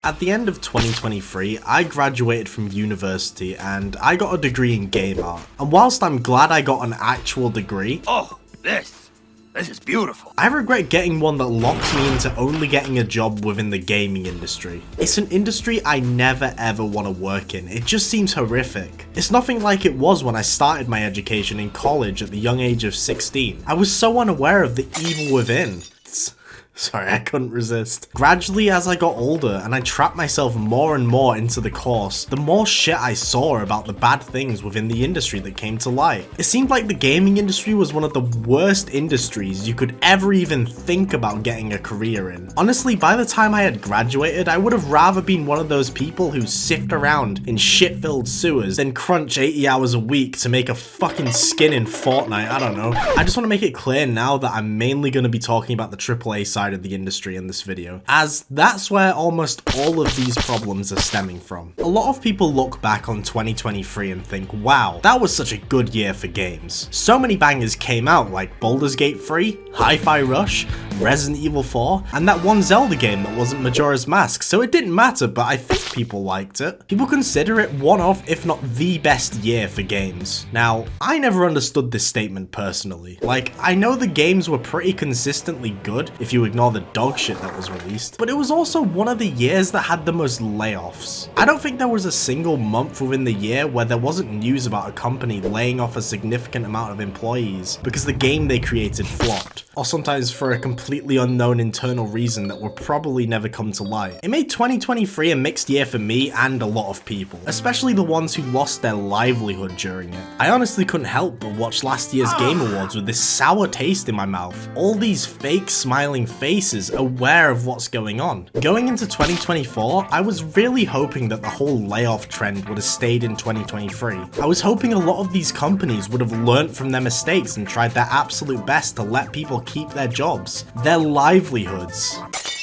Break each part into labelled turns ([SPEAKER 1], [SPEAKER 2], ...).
[SPEAKER 1] At the end of 2023, I graduated from university and I got a degree in game art. And whilst I'm glad I got an actual degree,
[SPEAKER 2] this is beautiful.
[SPEAKER 1] I regret getting one that locks me into only getting a job within the gaming industry. It's an industry I never ever want to work in. It just seems horrific. It's nothing like it was when I started my education in college at the young age of 16. I was so unaware of the evil within. Sorry, I couldn't resist. Gradually, as I got older and I trapped myself more and more into the course, the more shit I saw about the bad things within the industry that came to light. It seemed like the gaming industry was one of the worst industries you could ever even think about getting a career in. Honestly, by the time I had graduated, I would have rather been one of those people who sift around in shit-filled sewers than crunch 80 hours a week to make a fucking skin in Fortnite. I don't know. I just want to make it clear now that I'm mainly going to be talking about the AAA side of the industry in this video, as that's where almost all of these problems are stemming from. A lot of people look back on 2023 and think, wow, that was such a good year for games. So many bangers came out like Baldur's Gate 3, Hi-Fi Rush, Resident Evil 4, and that one Zelda game that wasn't Majora's Mask, so it didn't matter, but I think people liked it. People consider it one of, if not the best year for games. Now, I never understood this statement personally. Like, I know the games were pretty consistently good, if you ignore the dog shit that was released, but it was also one of the years that had the most layoffs. I don't think there was a single month within the year where there wasn't news about a company laying off a significant amount of employees because the game they created flopped, or sometimes for a completely unknown internal reason that will probably never come to light. It made 2023 a mixed year for me and a lot of people, especially the ones who lost their livelihood during it. I honestly couldn't help but watch last year's Game Awards with this sour taste in my mouth. All these fake smiling faces aware of what's going on. Going into 2024, I was really hoping that the whole layoff trend would have stayed in 2023. I was hoping a lot of these companies would have learnt from their mistakes and tried their absolute best to let people keep their jobs, their livelihoods.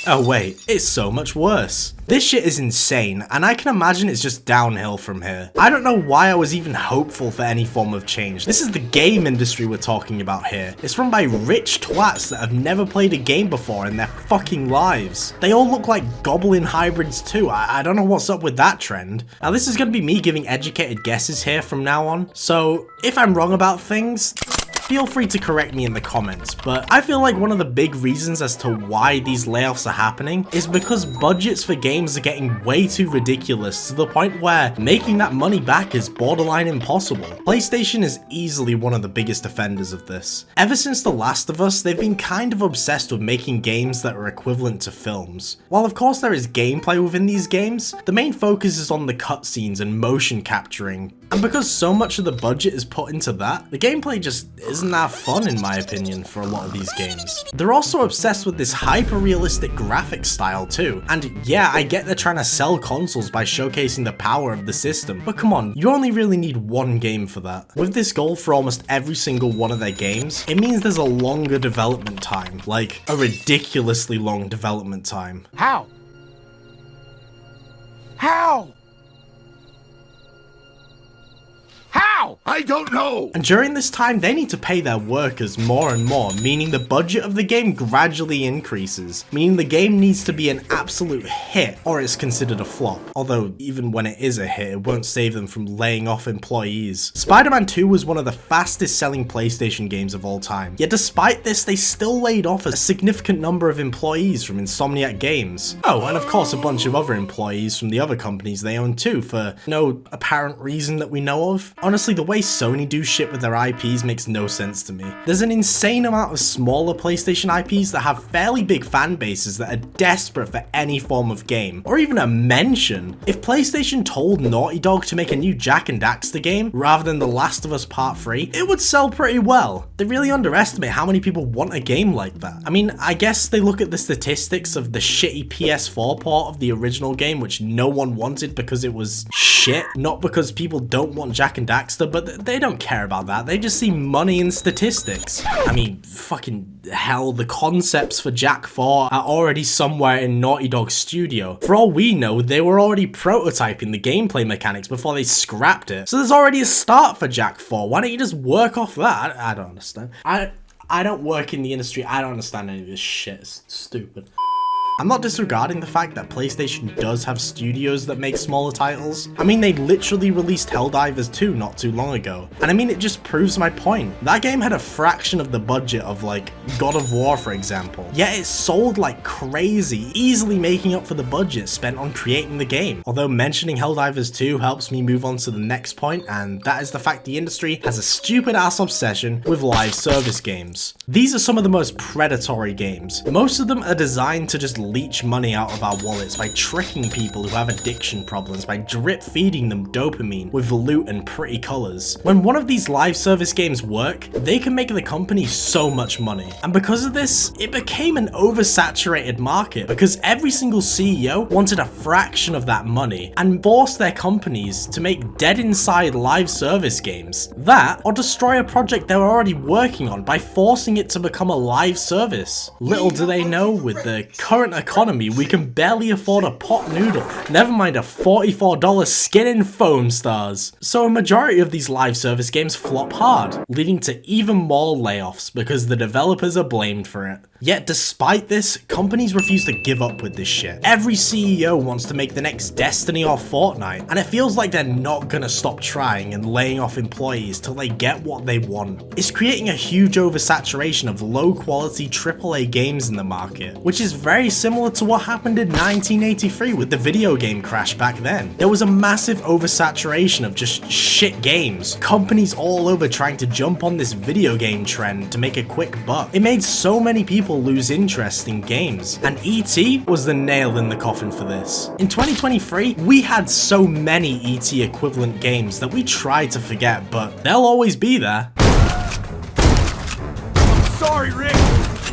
[SPEAKER 1] Oh wait, it's so much worse. This shit is insane, and I can imagine it's just downhill from here. I don't know why I was even hopeful for any form of change. This is the game industry we're talking about here. It's run by rich twats that have never played a game before in their fucking lives. They all look like goblin hybrids too. I don't know what's up with that trend. Now this is gonna be me giving educated guesses here from now on, so if I'm wrong about things, feel free to correct me in the comments, but I feel like one of the big reasons as to why these layoffs are happening is because budgets for games are getting way too ridiculous to the point where making that money back is borderline impossible. PlayStation is easily one of the biggest offenders of this. Ever since The Last of Us, they've been kind of obsessed with making games that are equivalent to films. While of course there is gameplay within these games, the main focus is on the cutscenes and motion capturing. And because so much of the budget is put into that, the gameplay just isn't that fun in my opinion for a lot of these games. They're also obsessed with this hyper-realistic graphic style too. And yeah, I get they're trying to sell consoles by showcasing the power of the system, but come on, you only really need one game for that. With this goal for almost every single one of their games, it means there's a longer development time, like a ridiculously long development time.
[SPEAKER 2] How? How? How? I don't know!
[SPEAKER 1] And during this time, they need to pay their workers more and more, meaning the budget of the game gradually increases, meaning the game needs to be an absolute hit, or it's considered a flop. Although, even when it is a hit, it won't save them from laying off employees. Spider-Man 2 was one of the fastest selling PlayStation games of all time, yet despite this, they still laid off a significant number of employees from Insomniac Games. Oh, and of course a bunch of other employees from the other companies they own too, for no apparent reason that we know of. Honestly, the way Sony do shit with their IPs makes no sense to me. There's an insane amount of smaller PlayStation IPs that have fairly big fan bases that are desperate for any form of game, or even a mention. If PlayStation told Naughty Dog to make a new Jak and Daxter game, rather than The Last of Us Part 3, it would sell pretty well. They really underestimate how many people want a game like that. I mean, I guess they look at the statistics of the shitty PS4 port of the original game, which no one wanted because it was shit, not because people don't want Jak and Daxter, but they don't care about that. They just see money and statistics. I mean, fucking hell, the concepts for Jak 4 are already somewhere in Naughty Dog's studio. For all we know, they were already prototyping the gameplay mechanics before they scrapped it. So there's already a start for Jak 4. Why don't you just work off that? I don't understand. I don't work in the industry. I don't understand any of this shit. It's stupid. I'm not disregarding the fact that PlayStation does have studios that make smaller titles. I mean, they literally released Helldivers 2 not too long ago. And I mean, it just proves my point. That game had a fraction of the budget of like God of War, for example. Yet it sold like crazy, easily making up for the budget spent on creating the game. Although mentioning Helldivers 2 helps me move on to the next point, and that is the fact the industry has a stupid ass obsession with live service games. These are some of the most predatory games. Most of them are designed to just leech money out of our wallets by tricking people who have addiction problems, by drip feeding them dopamine with loot and pretty colors. When one of these live service games work, they can make the company so much money. And because of this, it became an oversaturated market because every single CEO wanted a fraction of that money and forced their companies to make dead inside live service games. That, or destroy a project they were already working on by forcing it to become a live service. Little do they know, with the current economy, we can barely afford a pot noodle, never mind a $44 skin and foam stars. So a majority of these live service games flop hard, leading to even more layoffs because the developers are blamed for it. Yet despite this, companies refuse to give up with this shit. Every CEO wants to make the next Destiny or Fortnite, and it feels like they're not gonna stop trying and laying off employees till they get what they want. It's creating a huge oversaturation of low quality AAA games in the market, which is very similar to what happened in 1983 with the video game crash back then. There was a massive oversaturation of just shit games, companies all over trying to jump on this video game trend to make a quick buck. It made so many people lose interest in games, and E.T. was the nail in the coffin for this. In 2023, we had so many E.T. equivalent games that we try to forget, but they'll always be there.
[SPEAKER 2] Sorry, Rick.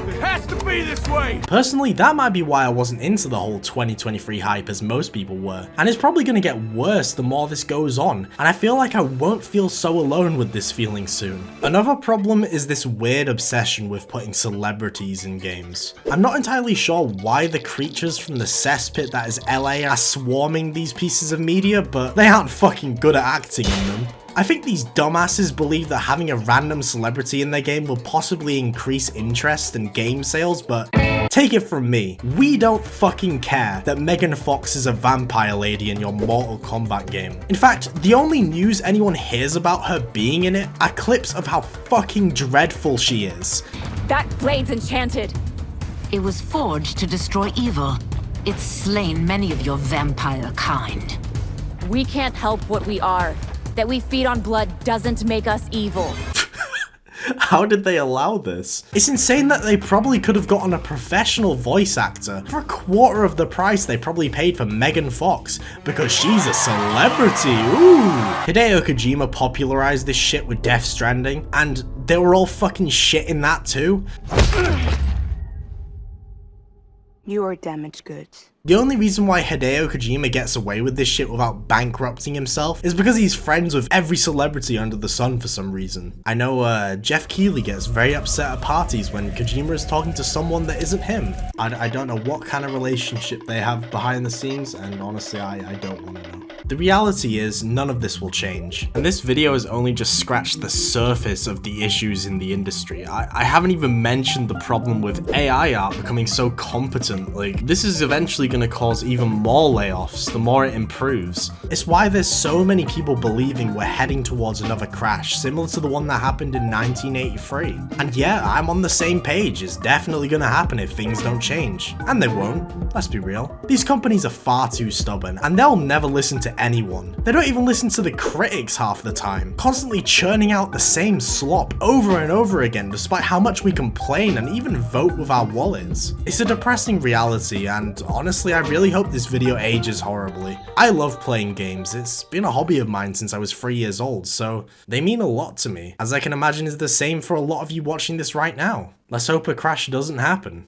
[SPEAKER 2] It has to be this way.
[SPEAKER 1] Personally, that might be why I wasn't into the whole 2023 hype as most people were, and it's probably gonna get worse the more this goes on, and I feel like I won't feel so alone with this feeling soon. Another problem is this weird obsession with putting celebrities in games. I'm not entirely sure why the creatures from the cesspit that is LA are swarming these pieces of media, but they aren't fucking good at acting in them. I think these dumbasses believe that having a random celebrity in their game will possibly increase interest and game sales, but take it from me, we don't fucking care that Megan Fox is a vampire lady in your Mortal Kombat game. In fact, the only news anyone hears about her being in it are clips of how fucking dreadful she is.
[SPEAKER 3] That blade's enchanted.
[SPEAKER 4] It was forged to destroy evil. It's slain many of your vampire kind.
[SPEAKER 3] We can't help what we are. That we feed on blood doesn't make us evil.
[SPEAKER 1] How did they allow this? It's insane that they probably could have gotten a professional voice actor for a quarter of the price they probably paid for Megan Fox, because she's a celebrity, ooh! Hideo Kojima popularized this shit with Death Stranding, and they were all fucking shit in that too.
[SPEAKER 5] You are damaged goods.
[SPEAKER 1] The only reason why Hideo Kojima gets away with this shit without bankrupting himself is because he's friends with every celebrity under the sun for some reason. I know Jeff Keighley gets very upset at parties when Kojima is talking to someone that isn't him. I don't know what kind of relationship they have behind the scenes, and honestly I don't want to know. The reality is, none of this will change. And this video has only just scratched the surface of the issues in the industry. I haven't even mentioned the problem with AI art becoming so competent. Like, this is eventually gonna cause even more layoffs the more it improves. It's why there's so many people believing we're heading towards another crash, similar to the one that happened in 1983. And yeah, I'm on the same page. It's definitely gonna happen if things don't change. And they won't, let's be real. These companies are far too stubborn, and they'll never listen to anyone. They don't even listen to the critics half the time, constantly churning out the same slop over and over again despite how much we complain and even vote with our wallets. It's a depressing reality, and honestly I really hope this video ages horribly. I love playing games. It's been a hobby of mine since I was 3 years old, so they mean a lot to me, as I can imagine is the same for a lot of you watching this right now. Let's hope a crash doesn't happen.